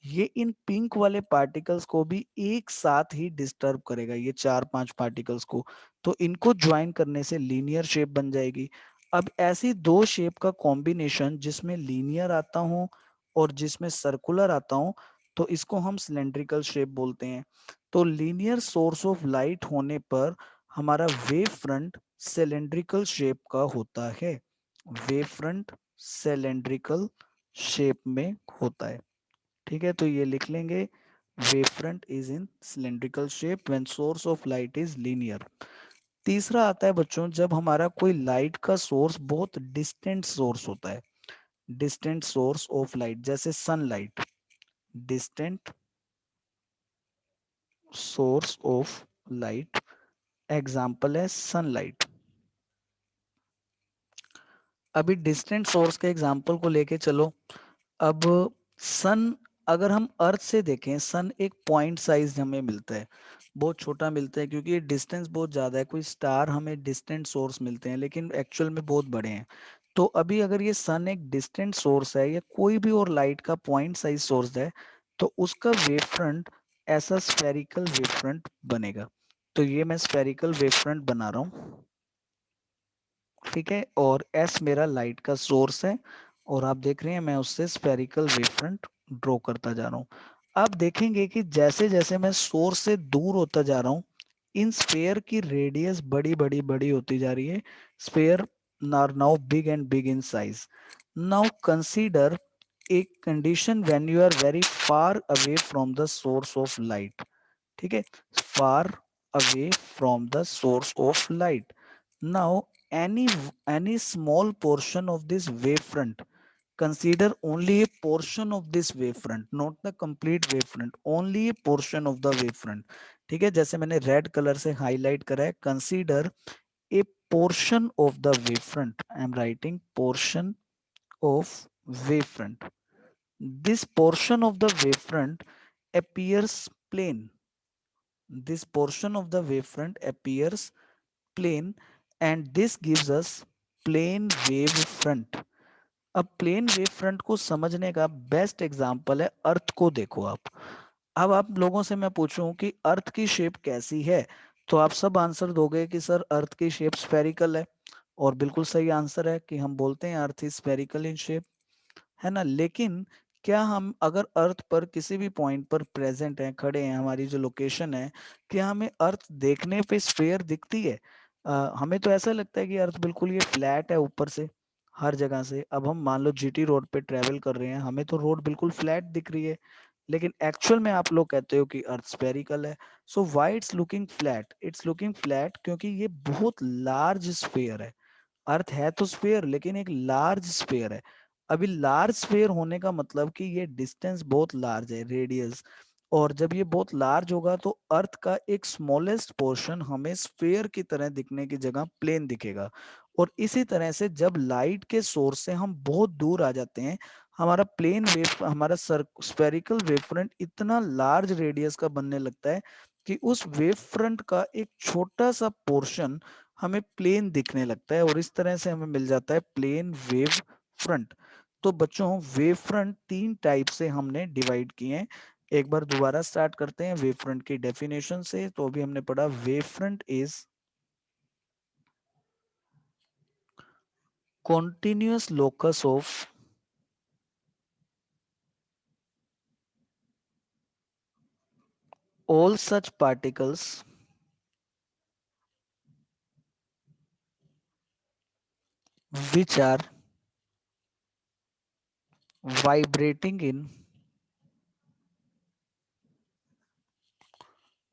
ये इन पिंक वाले पार्टिकल्स को भी एक साथ ही डिस्टर्ब करेगा, ये 4-5 पार्टिकल्स को। तो इनको ज्वाइन करने से लीनियर शेप बन जाएगी। अब ऐसी दो शेप का कॉम्बिनेशन जिसमें लीनियर आता हो और जिसमें सर्कुलर आता हो, तो इसको हम सिलेंड्रिकल शेप बोलते हैं। तो लीनियर सोर्स ऑफ लाइट होने पर हमारा वेव फ्रंट सिलेंड्रिकल शेप का होता है। वेव फ्रंट सिलेंड्रिकल शेप में होता है। ठीक है, तो ये लिख लेंगे, wave front is in cylindrical shape when source of light is linear. तीसरा आता है बच्चों, जब हमारा कोई लाइट का सोर्स बहुत डिस्टेंट सोर्स होता है, डिस्टेंट सोर्स ऑफ लाइट, जैसे sunlight, distant source of light, example है सनलाइट। अभी डिस्टेंट सोर्स के एग्जाम्पल को लेके चलो। अब सन, अगर हम अर्थ से देखें, सन एक पॉइंट साइज हमें मिलता है, बहुत छोटा मिलता है, क्योंकि ये डिस्टेंस बहुत ज़्यादा है। कोई स्टार हमें डिस्टेंट सोर्स मिलते हैं लेकिन एक्चुअल में बहुत बड़े हैं। तो अभी अगर ये सन एक डिस्टेंट सोर्स है या कोई भी और लाइट का पॉइंट साइज सोर्स है, तो उसका वेव फ्रंट ऐसा स्फेरिकल वेव फ्रंट बनेगा। तो ये मैं स्फेरिकल वेव फ्रंट बना रहा हूँ। ठीक है, और एस मेरा लाइट का सोर्स है, और आप देख रहे हैं मैं उससे स्फेरिकल वेव फ्रंट ड्रॉ करता जा रहा हूँ। आप देखेंगे कि जैसे जैसे मैं सोर्स से दूर होता जा रहा हूँ, इन स्फेयर की रेडियस बड़ी बड़ी बड़ी होती जा रही है। Sphere are now big and big in size. Now consider a condition when you are very far away from the source of light। ठीक है, far away from the source of light। now any any small portion of this wavefront, consider only a portion of this wavefront, not the complete wavefront, only a portion of the wavefront। ठीक है, जैसे मैंने red colour से highlight करा है, consider a portion of the wavefront, I am writing portion of wavefront। this portion of the wavefront appears plane, this portion of the wavefront appears plane, and this gives us plane wave front। अब plane wave front को समझने का best example है अर्थ को देखो आप। अब आप लोगों से मैं पूछूं कि अर्थ की शेप कैसी है, तो आप सब आंसर दोगे कि सर अर्थ की शेप स्फेरिकल है, और बिल्कुल सही आंसर है कि हम बोलते हैं earth is spherical in shape, है ना। लेकिन क्या हम अगर अर्थ पर किसी भी पॉइंट पर प्रेजेंट हैं, खड़े हैं, हमारी जो लोकेशन है, क्या हमें अर्थ देखने पे स्फेयर दिखती है? हमें तो ऐसा लगता है कि अर्थ बिल्कुल ये फ्लैट है ऊपर से हर जगह से। अब हम मान लो जीटी रोड पे ट्रेवल कर रहे हैं, हमें तो रोड बिल्कुल फ्लैट दिख रही है, लेकिन एक्चुअल में आप लोग कहते हो कि अर्थ स्फेरिकल है। So why it's looking flat? It's looking flat क्योंकि ये बहुत लार्ज स्फेयर है। अर्थ है तो स्फेयर, लेकिन एक लार्ज स्फेयर है। अभी लार्ज स्फेयर होने का मतलब कि ये डिस्टेंस बहुत लार्ज है, रेडियस। और जब ये बहुत लार्ज होगा तो अर्थ का एक स्मॉलेस्ट पोर्शन हमें स्फेयर की तरह दिखने की जगह प्लेन दिखेगा। और इसी तरह से जब लाइट के सोर्स से हम बहुत दूर आ जाते हैं, हमारा प्लेन वेव, हमारा स्फेरिकल वेव फ्रंट इतना लार्ज रेडियस का बनने लगता है कि उस वेव फ्रंट का एक छोटा सा पोर्शन हमें प्लेन दिखने लगता है, और इस तरह से हमें मिल जाता है प्लेन वेव फ्रंट। तो बच्चों वेव फ्रंट तीन टाइप से हमने डिवाइड किए हैं। एक बार दोबारा स्टार्ट करते हैं वेव फ्रंट की डेफिनेशन से। तो अभी हमने पढ़ा wave front is continuous locus of all such particles which are vibrating in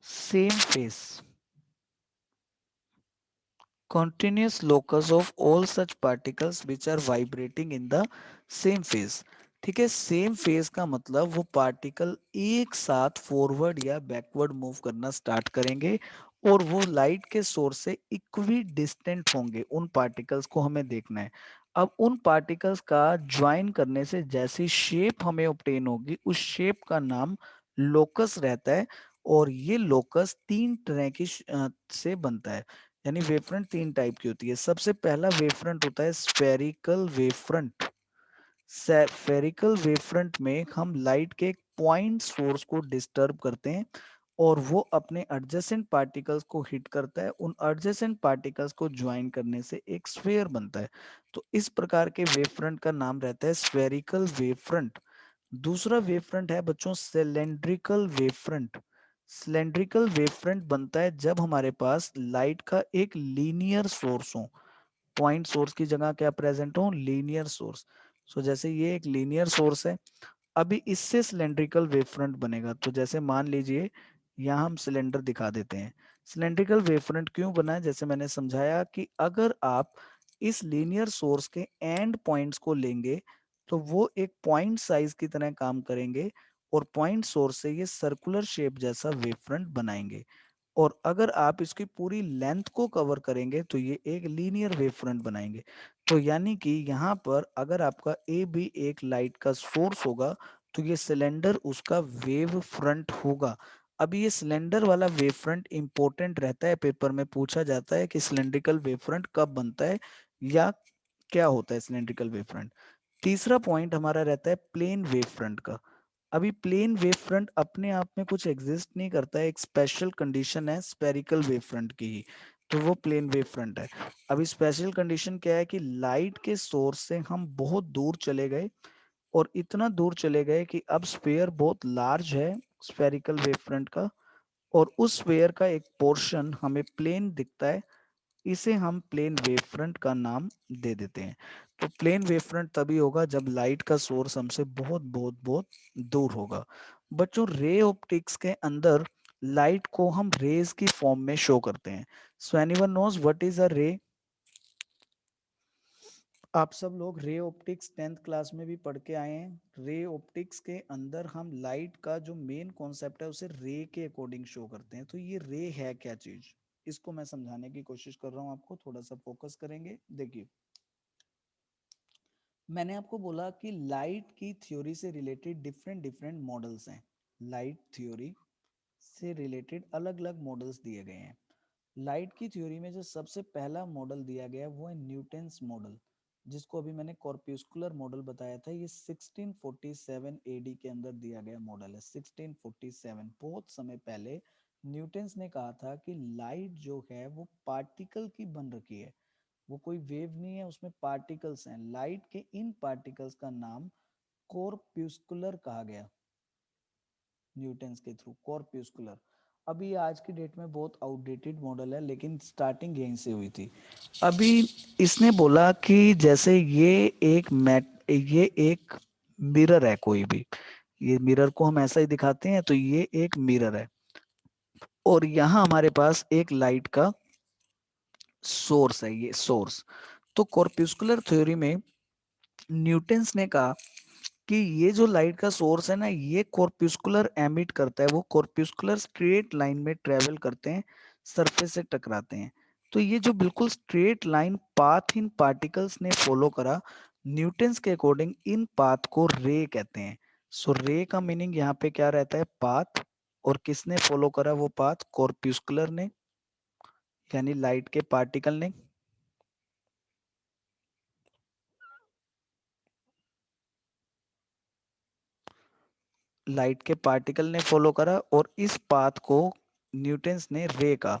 same phase। continuous locus of all such particles which are vibrating in the same phase। ठीक है। Same phase का मतलब वो पार्टिकल एक साथ forward या backward move करना start करेंगे और वो लाइट के सोर्स से इक्वी डिस्टेंट होंगे। उन पार्टिकल्स को हमें देखना है। अब उन पार्टिकल्स का ज्वाइन करने से जैसी शेप हमें ऑब्टेन होगी उस शेप का नाम लोकस रहता है। और ये लोकस तीन तरह की से बनता है। यानी वेवफ्रंट तीन टाइप की होती है। सबसे पहला वेवफ्रंट होता है स्फेरिकल वेवफ्रंट। स्फेरिकल वेवफ्रंट में हम लाइट के एक पॉइंट सोर्स को डिस्टर्ब करते हैं और वो अपने एडजेसेंट पार्टिकल्स को हिट करता है। उन एडजेसेंट पार्टिकल्स को ज्वाइन करने से एक स्फेयर बनता है। तो इस प्रकार के वेवफ्रंट का नाम रहता है स्फेरिकल वेवफ्रंट। दूसरा वेवफ्रंट है बच्चों सिलेंड्रिकल वेवफ्रंट। सिलेंड्रिकल वेवफ्रंट बनता है जब हमारे पास लाइट का एक लीनियर सोर्स हो। पॉइंट सोर्स की जगह क्या प्रेजेंट हो, लीनियर सोर्स। सो जैसे ये एक लीनियर सोर्स है, अभी इससे सिलेंड्रिकल वेवफ्रंट बनेगा। तो जैसे मान लीजिए यहाँ हम सिलेंडर दिखा देते हैं। सिलेंड्रिकल वेवफ्रंट क्यों बना है, जैसे मैंने समझाया कि अगर आप इस लीनियर सोर्स के एंड पॉइंट्स को लेंगे तो वो एक पॉइंट साइज की तरह काम करेंगे और पॉइंट सोर्स से ये सर्कुलर शेप जैसा वेवफ्रंट बनाएंगे। और अगर आप इसकी पूरी लेंथ को कवर करेंगे तो ये एक लीनियर वेव फ्रंट बनाएंगे। तो यानी कि यहाँ पर अगर आपका ए भी एक लाइट का सोर्स होगा तो ये सिलेंडर उसका वेव फ्रंट होगा। अभी ये सिलेंडर वाला वेव फ्रंट इंपॉर्टेंट रहता है, पेपर में पूछा जाता है कि सिलेंड्रिकल वेव फ्रंट कब बनता है या क्या होता है सिलेंड्रिकल वेव फ्रंट। तीसरा पॉइंट हमारा रहता है प्लेन वेव फ्रंट का। अभी प्लेन वेव फ्रंट अपने आप में कुछ एग्जिस्ट नहीं करता है, एक स्पेशल कंडीशन है स्पेरिकल वेव फ्रंट की ही। तो वो प्लेन वेव फ्रंट है। अभी स्पेशल कंडीशन क्या है कि लाइट के सोर्स से हम बहुत दूर चले गए और इतना दूर चले गए कि अब स्फीयर बहुत लार्ज है स्पेरिकल वेव फ्रंट का, और उस स्फीयर का एक पोर्शन हमें प्लेन दिखता है। इसे हम प्लेन वेव फ्रंट का नाम दे देते हैं। तो प्लेन वेव फ्रंट तभी होगा जब लाइट का सोर्स हमसे बहुत बहुत बहुत दूर होगा। बच्चों रे ऑप्टिक्स के अंदर लाइट को हम रेज की फॉर्म में शो करते हैं। So anyone knows what is a ray. आप सब लोग रे ऑप्टिक्स 10th क्लास में भी पढ़ के आए हैं। रे ऑप्टिक्स के अंदर हम लाइट का जो मेन कॉन्सेप्ट है उसे रे के अकॉर्डिंग शो करते हैं। तो ये रे है क्या चीज, इसको मैं समझाने की कोशिश कर रहा हूँ आपको, थोड़ा सा फोकस करेंगे। देखिए मैंने आपको बोला कि लाइट की थ्योरी से रिलेटेड डिफरेंट डिफरेंट मॉडल्स हैं। लाइट थ्योरी से रिलेटेड अलग अलग मॉडल्स दिए गए हैं। लाइट की थ्योरी में जो सबसे पहला मॉडल दिया गया है वो है न्यूटन्स मॉडल, जिसको अभी मैंने कॉर्प्यूस्कुलर मॉडल बताया था। ये 1647 एडी के अंदर दिया गया मॉडल है। 1647 बहुत समय पहले न्यूटन्स ने कहा था कि लाइट जो है वो पार्टिकल की बन रखी है, वो कोई वेव नहीं है, उसमें पार्टिकल्स हैं। लाइट के इन पार्टिकल्स का नाम कॉर्प्यूस्कुलर कहा गया न्यूटन्स के थ्रू, कॉर्प्यूस्कुलर। अभी आज की डेट में बहुत आउटडेटेड मॉडल है लेकिन स्टार्टिंग यहीं से हुई थी। अभी इसने बोला कि जैसे ये एक मिरर है कोई भी, ये मिरर को हम ऐसा ही दिखाते हैं, तो ये एक मिरर है और यहाँ हमारे पास एक लाइट का सोर्स है, ये सोर्स। तो कॉर्प्यूस्कुलर थ्योरी में न्यूटन्स ने कहा कि ये जो लाइट का सोर्स है ना, ये कॉर्प्यूस्कुलर एमिट करता है, वो कॉर्प्यूस्कुलर स्ट्रेट लाइन में ट्रेवल करते हैं, सरफेस से टकराते हैं। तो ये जो बिल्कुल स्ट्रेट लाइन पाथ इन पार्टिकल्स ने फॉलो करा, न्यूटन्स के अकॉर्डिंग इन पाथ को रे कहते हैं। सो रे का मीनिंग यहाँ पे क्या रहता है, पाथ। और किसने फॉलो करा वो पाथ, कॉर्प्यूस्कुलर ने, यानी लाइट के पार्टिकल ने। लाइट के पार्टिकल ने फॉलो करा और इस पाथ को न्यूटन्स ने रे कहा।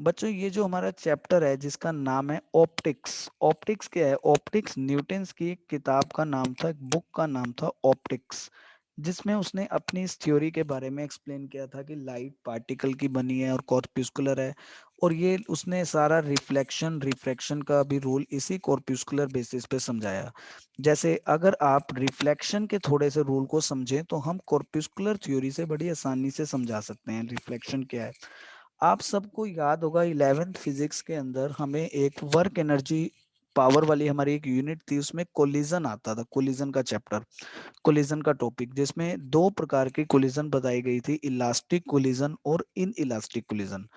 बच्चों ये जो हमारा चैप्टर है जिसका नाम है ऑप्टिक्स, ऑप्टिक्स क्या है, ऑप्टिक्स न्यूटन्स की एक किताब का नाम था, एक बुक का नाम था ऑप्टिक्स, जिसमें उसने अपनी इस थ्योरी के बारे में एक्सप्लेन किया था कि लाइट पार्टिकल की बनी है और कॉर्प्यूस्कुलर है। और ये उसने सारा रिफ्लेक्शन रिफ्रैक्शन का भी रूल इसी कॉर्प्यूस्कुलर बेसिस पे समझाया। जैसे अगर आप रिफ्लेक्शन के थोड़े से रूल को समझें तो हम कॉर्प्यूस्कुलर थ्योरी से बड़ी आसानी से समझा सकते हैं रिफ्लेक्शन क्या है। आप सबको याद होगा 11th फिजिक्स के अंदर हमें एक वर्क एनर्जी पावर वाली हमारी एक यूनिट थी, उसमें कोलिजन आता था, कोलिजन का चैप्टर, कोलिजन का टॉपिक, जिसमें दो प्रकार की कोलिजन बताई गई थी, इलास्टिक कोलिजन और इन इलास्टिक कोलिजन।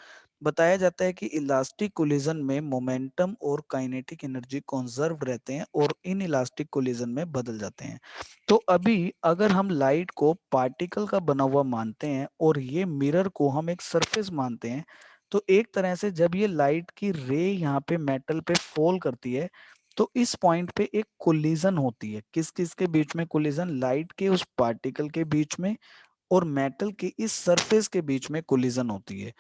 बताया जाता है कि इलास्टिक कोलिजन में मोमेंटम और काइनेटिक एनर्जी कंजर्व रहते हैं और इन इलास्टिक कोलिजन में बदल जाते हैं। तो अभी अगर हम लाइट को पार्टिकल का बना हुआ मानते हैं और ये मिरर को हम एक सरफेस मानते हैं, तो एक तरह से जब ये लाइट की रे यहाँ पे मेटल पे फॉल करती है, तो इस पॉइंट पे एक कोलिजन होती है। किस किस के बीच में कोलिजन? लाइट के उस पार्टिकल के बीच में और मेटल के इस सरफेस के बीच में कोलिजन होती है।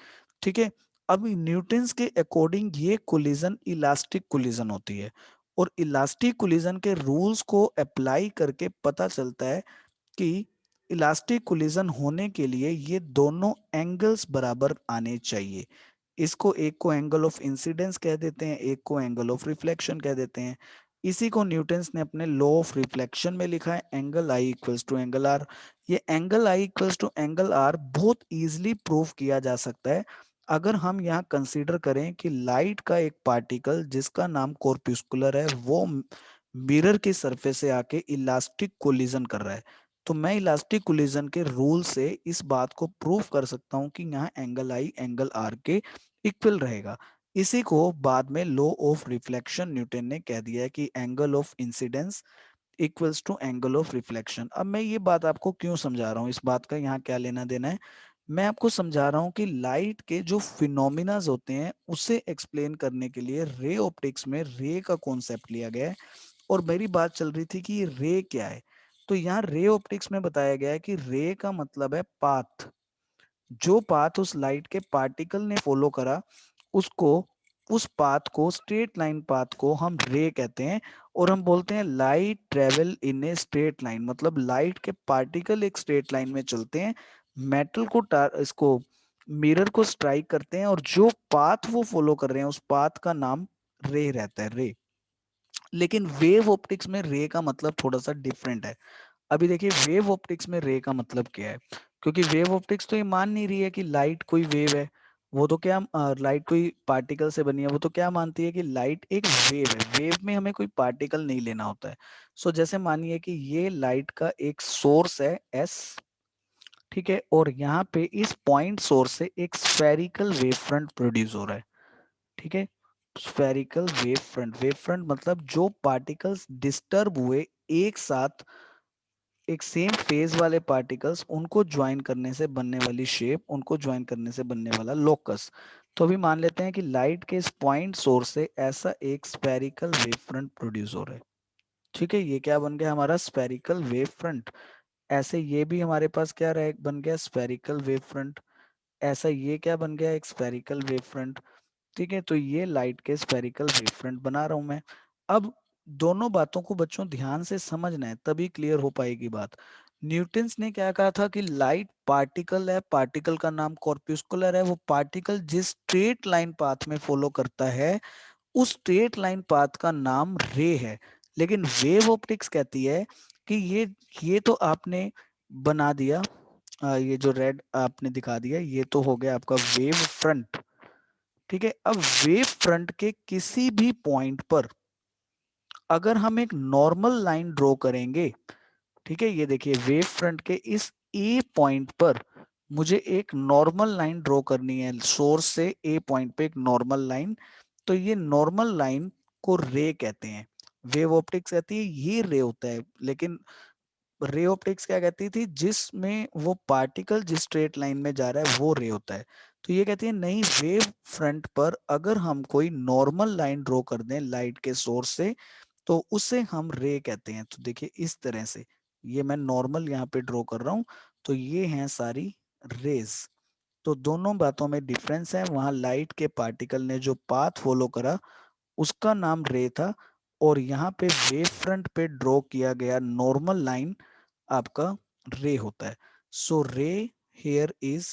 ठीक है। अब न्यूटन्स के अकॉर्डिंग ये कोलिजन इलास्टिक कोलिजन होती है, और इलास्टिक कोलिजन के रूल्स को अप्लाई करके पता चलता है कि इलास्टिक कोलिजन होने के लिए ये दोनों एंगल्स बराबर आने चाहिए। इसको एक को एंगल ऑफ इंसिडेंस कह देते हैं, एक को एंगल ऑफ रिफ्लेक्शन कह देते हैं। इसी को न्यूटन्स ने अपने लॉ ऑफ रिफ्लेक्शन में लिखा है, angle I equals to angle R. ये angle I equals to angle R बहुत इजीली प्रूव किया जा सकता है अगर हम यहाँ कंसीडर करें कि लाइट का एक पार्टिकल जिसका नाम कॉर्प्यूस्कुलर है, वो मिरर की सरफेस से आके इलास्टिक कोलिजन कर रहा है। तो मैं इलास्टिक कोलिजन के रूल से इस बात को प्रूव कर सकता हूँ कि यहाँ एंगल आई एंगल आर के इक्वल रहेगा। इसी को बाद में लॉ ऑफ रिफ्लेक्शन न्यूटन ने कह दिया है कि angle of incidence equals to angle of reflection. अब मैं ये बात आपको क्यों समझा रहा हूँ, इस बात का यहाँ क्या लेना देना है? मैं आपको समझा रहा हूँ कि लाइट के जो फिनोमिनाज होते हैं उसे एक्सप्लेन करने के लिए रे ऑप्टिक्स में रे का कॉन्सेप्ट लिया गया है। और मेरी बात चल रही थी कि रे क्या है। तो यहाँ रे ऑप्टिक्स में बताया गया है कि रे का मतलब है पाथ। जो पाथ उस लाइट के पार्टिकल ने फॉलो करा, उसको, उस पाथ को, स्ट्रेट लाइन पाथ को हम रे कहते हैं। और हम बोलते हैं light travel in a straight line, मतलब लाइट के पार्टिकल एक स्ट्रेट लाइन में चलते हैं, मेटल को इसको मिरर को स्ट्राइक करते हैं, और जो पाथ वो फॉलो कर रहे हैं उस पाथ का नाम रे रहता है, रे। लेकिन वेव ऑप्टिक्स में रे का मतलब थोड़ा सा डिफरेंट है। अभी देखिए वेव ऑप्टिक्स में रे का मतलब क्या है, क्योंकि वेव ऑप्टिक्स तो ये मान नहीं रही है कि लाइट कोई वेव है। वो तो क्या, लाइट कोई पार्टिकल से बनी है, वो तो क्या मानती है कि लाइट एक वेव है, वेव में हमें कोई पार्टिकल नहीं लेना होता है। सो जैसे मानिए कि ये लाइट का एक सोर्स है एस, ठीक है, और यहाँ पे इस पॉइंट सोर्स से एक स्फेरिकल वेव फ्रंट प्रोड्यूस हो रहा है। ठीक है। Spherical wave front, wave front मतलब जो पार्टिकल्स डिस्टर्ब हुए एक साथ, एक सेम फेज वाले पार्टिकल्स, उनको ज्वाइन करने से बनने वाली शेप, उनको ज्वाइन करने से बनने वाला लोकस। तो अभी मान लेते हैं कि लाइट के इस पॉइंट सोर्स से ऐसा एक स्फेरिकल वेव फ्रंट प्रोड्यूस हो रहा है। ठीक है, ये क्या बन गया हमारा स्फेरिकल वेव फ्रंट। ऐसे ये भी हमारे पास क्या रहे, बन गया स्फेरिकल वेव फ्रंट। ऐसा ये क्या बन गया, एक स्फेरिकल वेव फ्रंट। ठीक है, तो ये लाइट के स्फेरिकल वेव फ्रंट बना रहा हूं मैं। अब दोनों बातों को बच्चों ध्यान से समझना है, तभी क्लियर हो पाएगी बात। न्यूटन्स ने क्या कहा था कि लाइट पार्टिकल है, पार्टिकल का नाम कॉर्प्यूस्कुलर है, वो पार्टिकल जिस स्ट्रेट लाइन पाथ में फॉलो करता है उस स्ट्रेट लाइन पाथ का नाम रे है। लेकिन वेव ऑप्टिक्स कहती है कि ये तो आपने बना दिया, ये जो रेड आपने दिखा दिया, ये तो हो गया आपका वेव फ्रंट। ठीक है, अब वेव फ्रंट के किसी भी पॉइंट पर अगर हम एक नॉर्मल लाइन ड्रॉ करेंगे, ठीक है, ये देखिए वेव फ्रंट के इस ए पॉइंट पर मुझे एक नॉर्मल लाइन ड्रॉ करनी है, सोर्स से ए पॉइंट पे एक नॉर्मल लाइन। तो ये नॉर्मल लाइन को रे कहते हैं। वेव ऑप्टिक्स कहती है ये रे होता है, लेकिन रे ऑप्टिक्स क्या कहती थी, जिसमें वो पार्टिकल जिस स्ट्रेट लाइन में जा रहा है वो रे होता है। तो ये कहती है नहीं, वेव फ्रंट पर अगर हम कोई नॉर्मल लाइन ड्रॉ कर दें लाइट के सोर्स से, तो उसे हम रे कहते हैं। तो देखिए इस तरह से, ये मैं नॉर्मल यहाँ पे ड्रॉ कर रहा हूँ, तो ये हैं सारी रेज। तो दोनों बातों में डिफरेंस है, वहां लाइट के पार्टिकल ने जो पाथ फॉलो करा उसका नाम रे था, और यहाँ पे वेव फ्रंट पे ड्रॉ किया गया नॉर्मल लाइन आपका रे होता है। So ray here is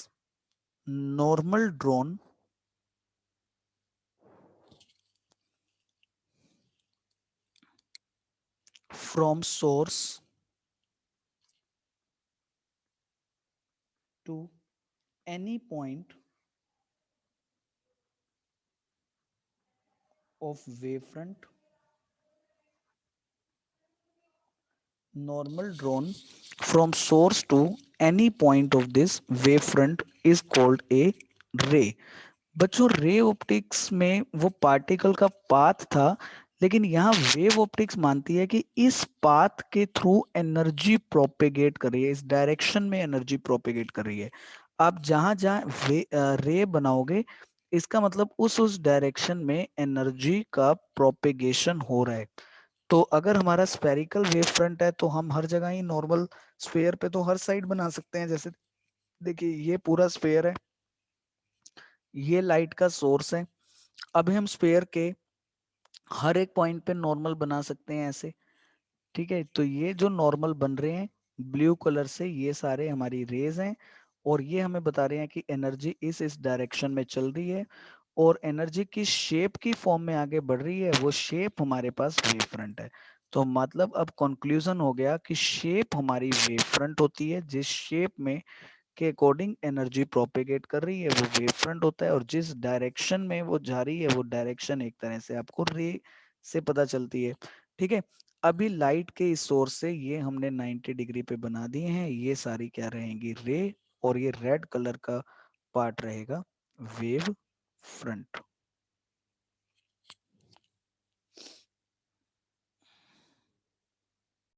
normal drawn from source to any point of wavefront normal drawn from source to any point of this wavefront is called a ray. बच्चों ray optics में वो particle का path था, लेकिन यहाँ wave optics मानती है कि इस पाथ के थ्रू एनर्जी प्रोपेगेट कर रही है, इस डायरेक्शन में एनर्जी प्रोपेगेट कर रही है। आप जहां जहां रे बनाओगे, इसका मतलब उस डायरेक्शन में एनर्जी का प्रोपेगेशन हो रहा है। तो अगर हमारा स्फेरिकल वेव फ्रंट है तो हम हर जगह ही नॉर्मल स्फेयर पे तो हर साइड बना सकते हैं। जैसे देखिए ये पूरा स्फेयर है, ये लाइट का सोर्स है। अभी हम स्फेयर के हर एक पॉइंट पे नॉर्मल बना सकते हैं ऐसे। ठीक है, तो ये जो नॉर्मल बन रहे हैं ब्लू कलर से, ये सारे हमारी रेज हैं, और ये हमें बता रहे हैं कि एनर्जी इस डायरेक्शन में चल रही है, और एनर्जी की शेप की फॉर्म में आगे बढ़ रही है। वो शेप हमारे पास वेव फ्रंट है। तो मतलब अब कंक्लूजन हो गया कि शेप हमारी वेव फ्रंट होती है। जिस शेप में के अकॉर्डिंग एनर्जी प्रोपेगेट कर रही है वो वेव फ्रंट होता है, और जिस डायरेक्शन में वो जा रही है वो डायरेक्शन एक तरह से आपको रे से पता चलती है। ठीक है, अभी लाइट के इस सोर्स से ये हमने 90 डिग्री पे बना दिए हैं, ये सारी क्या रहेंगी, रे, और ये रेड कलर का पार्ट रहेगा वेव फ्रंट।